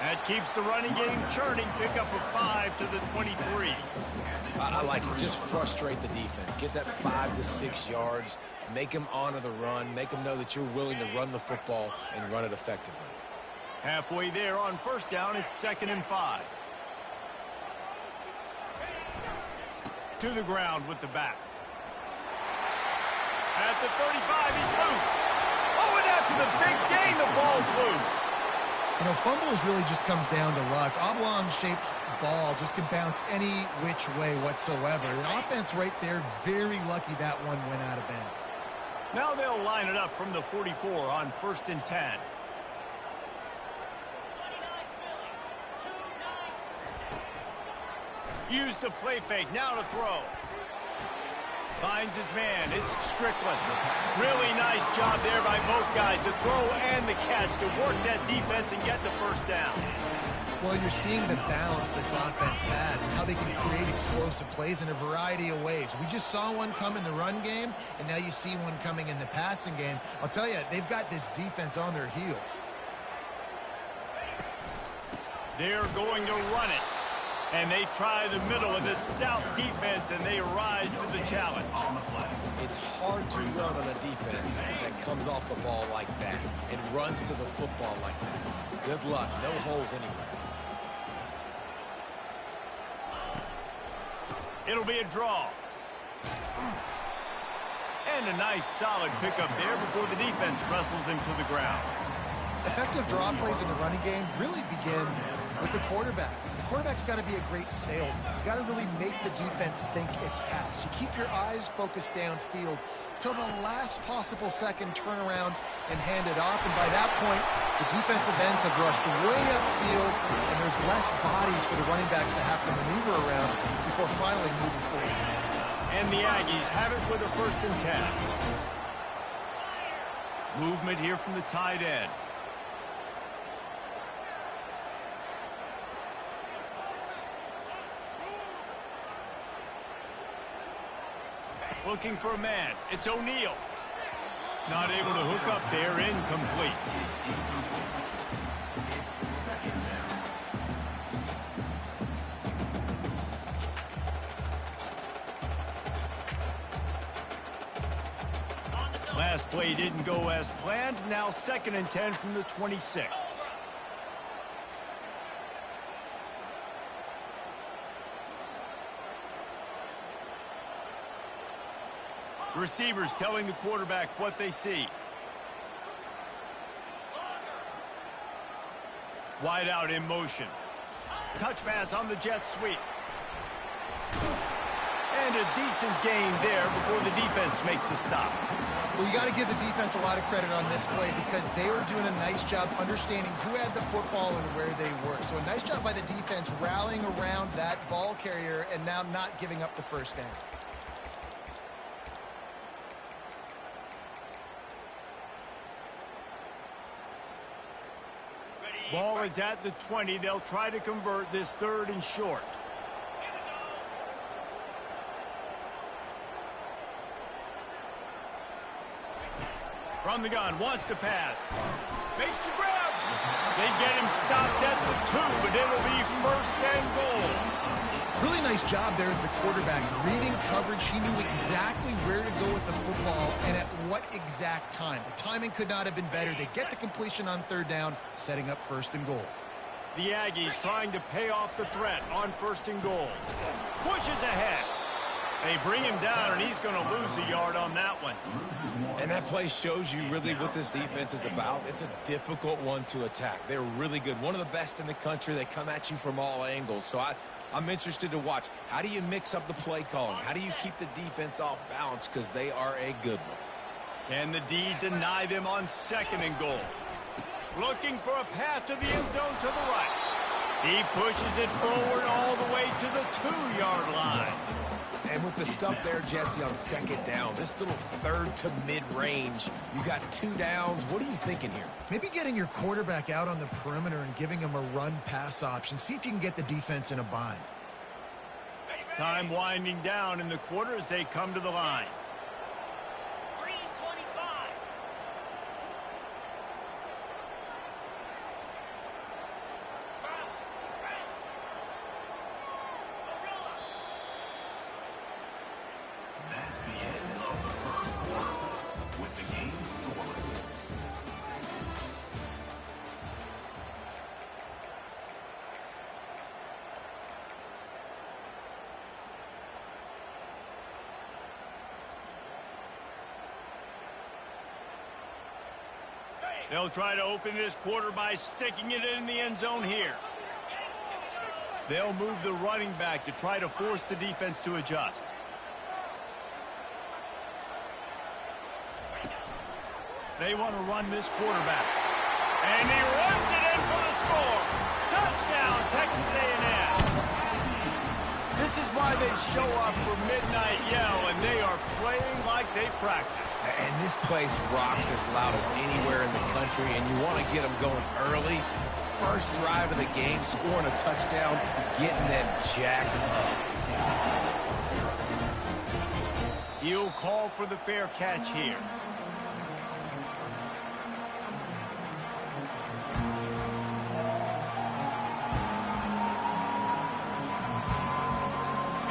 That keeps the running game churning. Pick up a 5 to the 23. I like it. Just frustrate the defense. Get that 5 to 6 yards. Make them honor the run. Make them know that you're willing to run the football and run it effectively. Halfway there on first down, it's 2nd and 5. To the ground with the back. At the 35, he's loose. Oh, and after the big gain, the ball's loose. You know, fumbles really just comes down to luck. Oblong-shaped ball just can bounce any which way whatsoever. The offense right there, very lucky that one went out of bounds. Now they'll line it up from the 44 on 1st and 10. Use the play fake, now to throw. Finds his man, it's Strickland. Really nice job there by both guys to throw and the catch to work that defense and get the first down. Well, you're seeing the balance this offense has and how they can create explosive plays in a variety of ways. We just saw one come in the run game, and now you see one coming in the passing game. I'll tell you, they've got this defense on their heels. They're going to run it. And they try the middle of this stout defense, and they rise to the challenge. It's hard to run on a defense that comes off the ball like that and runs to the football like that. Good luck. No holes anywhere. It'll be a draw. And a nice solid pickup there before the defense wrestles him to the ground. Effective draw plays in the running game really begin with the quarterback. The quarterback's got to be a great salesman. You got to really make the defense think it's pass. You keep your eyes focused downfield till the last possible second, turn around and hand it off. And by that point, the defensive ends have rushed way upfield, and there's less bodies for the running backs to have to maneuver around before finally moving forward. And the Aggies have it with a 1st and 10. Movement here from the tight end. Looking for a man. It's O'Neal. Not able to hook up there. Incomplete. Last play didn't go as planned. Now 2nd and 10 from the 26. Receivers telling the quarterback what they see. Wide out in motion. Touch pass on the jet sweep. And a decent gain there before the defense makes the stop. Well, you got to give the defense a lot of credit on this play because they were doing a nice job understanding who had the football and where they were. So a nice job by the defense rallying around that ball carrier and now not giving up the first down. Ball is at the 20. They'll try to convert this 3rd and short. From the gun, wants to pass. Makes the grab. They get him stopped at the 2, but it'll be 1st and goal. Really nice job there as the quarterback. Reading coverage, he knew exactly where to go with the football and at what exact time. The timing could not have been better. They get the completion on 3rd down, setting up 1st and goal. The Aggies trying to pay off the threat on 1st and goal. Pushes ahead. They bring him down, and he's going to lose a yard on that one. And that play shows you really what this defense is about. It's a difficult one to attack. They're really good. One of the best in the country. They come at you from all angles. So I'm interested to watch. How do you mix up the play calling? How do you keep the defense off balance? Because they are a good one. Can the D deny them on 2nd and goal? Looking for a path to the end zone to the right. He pushes it forward all the way to the 2-yard line. And with the stuff there, Jesse, on 2nd down, this little 3rd to mid-range, you got 2 downs. What are you thinking here? Maybe getting your quarterback out on the perimeter and giving him a run-pass option. See if you can get the defense in a bind. Time winding down in the quarter as they come to the line. They'll try to open this quarter by sticking it in the end zone here. They'll move the running back to try to force the defense to adjust. They want to run this quarterback. And he runs it in for the score. Touchdown, Texas A&M. This is why they show up for Midnight Yell, and they are playing like they practice. And this place rocks as loud as anywhere in the country, and you want to get them going early. First drive of the game, scoring a touchdown, getting them jacked up. He'll call for the fair catch here.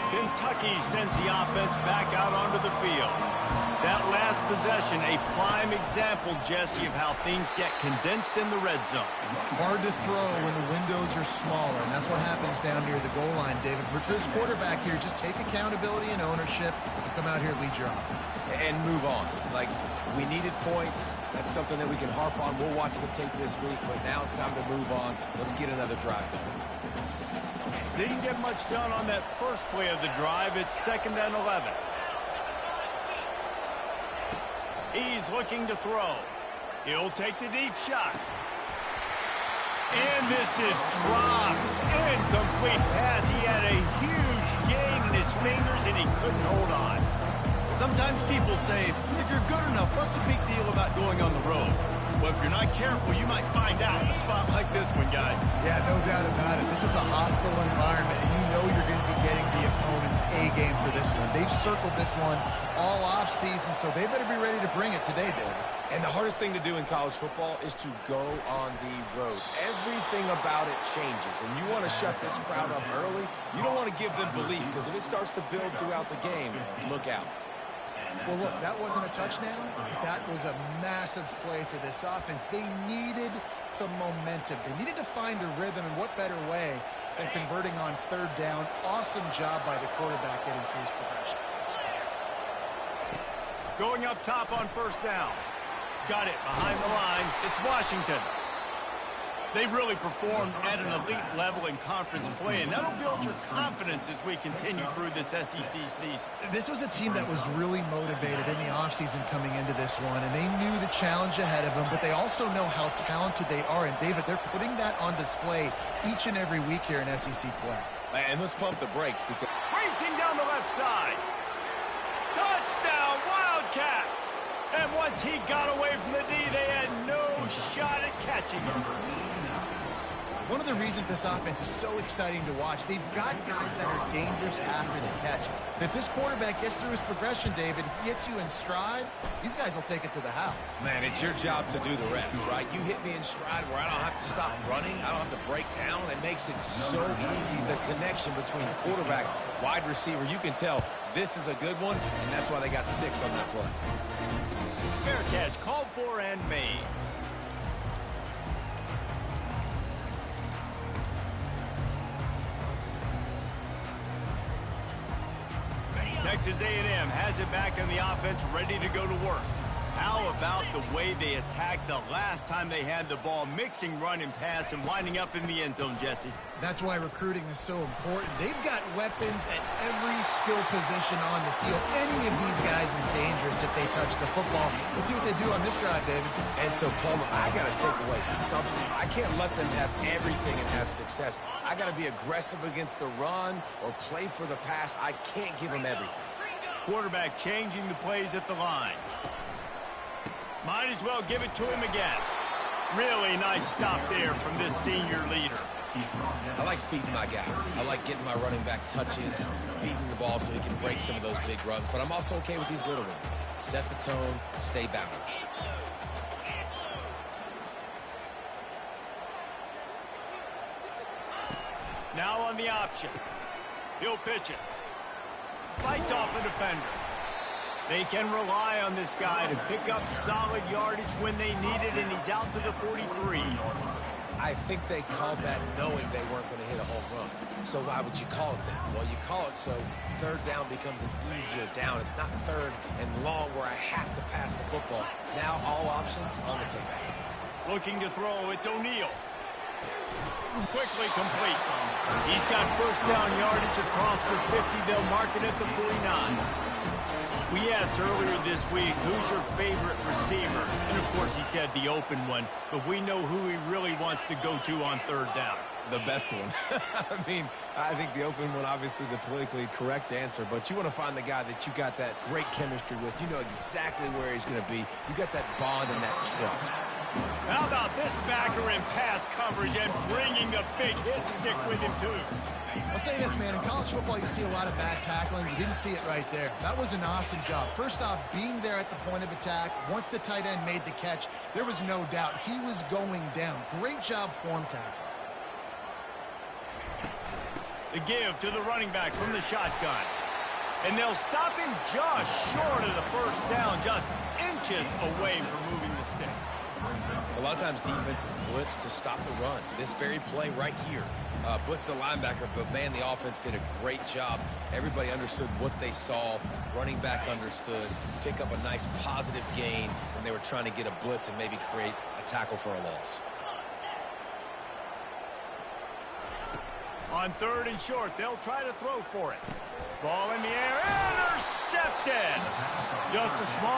Kentucky sends the offense back out onto the field. That last possession, a prime example, Jesse, of how things get condensed in the red zone. Hard to throw when the windows are smaller, and that's what happens down near the goal line, David. But for this quarterback here, just take accountability and ownership and come out here and lead your offense. And move on. Like, we needed points. That's something that we can harp on. We'll watch the tape this week, but now it's time to move on. Let's get another drive going. Didn't get much done on that first play of the drive. It's 2nd and 11. He's looking to throw. He'll take the deep shot. And this is dropped. Incomplete pass. He had a huge gain in his fingers, and he couldn't hold on. Sometimes people say, if you're good enough, what's the big deal about going on the road? Well, if you're not careful, you might find out in a spot like this one, guys. Yeah, no doubt about it. This is a hostile environment, and you know you're going to be getting the opponent's A-game for this one. They've circled this one all off-season, so they better be ready to bring it today, David. And the hardest thing to do in college football is to go on the road. Everything about it changes, and you want to shut this crowd up early. You don't want to give them belief, because if it starts to build throughout the game, look out. Well, look, that wasn't a touchdown, but that was a massive play for this offense. They needed some momentum. They needed to find a rhythm, and what better way than converting on 3rd down. Awesome job by the quarterback getting through his progression. Going up top on 1st down. Got it behind the line. It's Washington. They've really performed at an elite level in conference play, and that'll build your confidence as we continue through this SEC season. This was a team that was really motivated in the offseason coming into this one, and they knew the challenge ahead of them, but they also know how talented they are. And, David, they're putting that on display each and every week here in SEC play. And let's pump the brakes, because racing down the left side. Touchdown, Wildcats! And once he got away from the D, they had no shot at catching him. One of the reasons this offense is so exciting to watch, they've got guys that are dangerous after the catch. And if this quarterback gets through his progression, David, hits you in stride, these guys will take it to the house. man, it's your job to do the rest, right? You hit me in stride where I don't have to stop running. I don't have to break down. It makes it so easy, the connection between quarterback, wide receiver. You can tell this is a good one, and that's why they got 6 on that play. Fair catch called for and made. Texas A&M has it back on the offense, ready to go to work. How about the way they attacked the last time they had the ball, mixing run and pass and winding up in the end zone, Jesse? That's why recruiting is so important. They've got weapons at every skill position on the field. Any of these guys is dangerous if they touch the football. Let's see what they do on this drive, David. And so, Palmer, I got to take away something. I can't let them have everything and have success. I got to be aggressive against the run or play for the pass. I can't give them everything. Quarterback changing the plays at the line. Might as well give it to him again. Really nice stop there from this senior leader. I like feeding my guy. I like getting my running back touches, feeding the ball so he can break some of those big runs. But I'm also okay with these little ones. Set the tone, stay balanced. Now on the option. He'll pitch it. Fights off a defender. They can rely on this guy to pick up solid yardage when they need it, and he's out to the 43. I think they called that knowing they weren't going to hit a home run. So why would you call it that? Well, you call it so 3rd down becomes an easier down. It's not 3rd and long where I have to pass the football. Now all options on the table. Looking to throw, it's O'Neal. Quickly complete. He's got first down yardage across the 50. They'll mark it at the 49. We asked earlier this week, who's your favorite receiver? And, of course, he said the open one, but we know who he really wants to go to on third down. The best one. I mean, I think the open one, obviously the politically correct answer, but you want to find the guy that you got that great chemistry with. You know exactly where he's going to be. You got that bond and that trust. How about this backer in pass coverage and bringing the big hit stick with him, too? I'll say this, man. In college football, you see a lot of bad tackling. You didn't see it right there. That was an awesome job. First off, being there at the point of attack. Once the tight end made the catch, there was no doubt he was going down. Great job form tackle. The give to the running back from the shotgun. And they'll stop him just short of the first down, just inches away from moving the sticks. A lot of times defenses blitz to stop the run. This very play right here, blitz the linebacker, but man, the offense did a great job. Everybody understood what they saw. Running back understood. Pick up a nice positive gain when they were trying to get a blitz and maybe create a tackle for a loss. On third and short, they'll try to throw for it. Ball in the air, intercepted. Just a small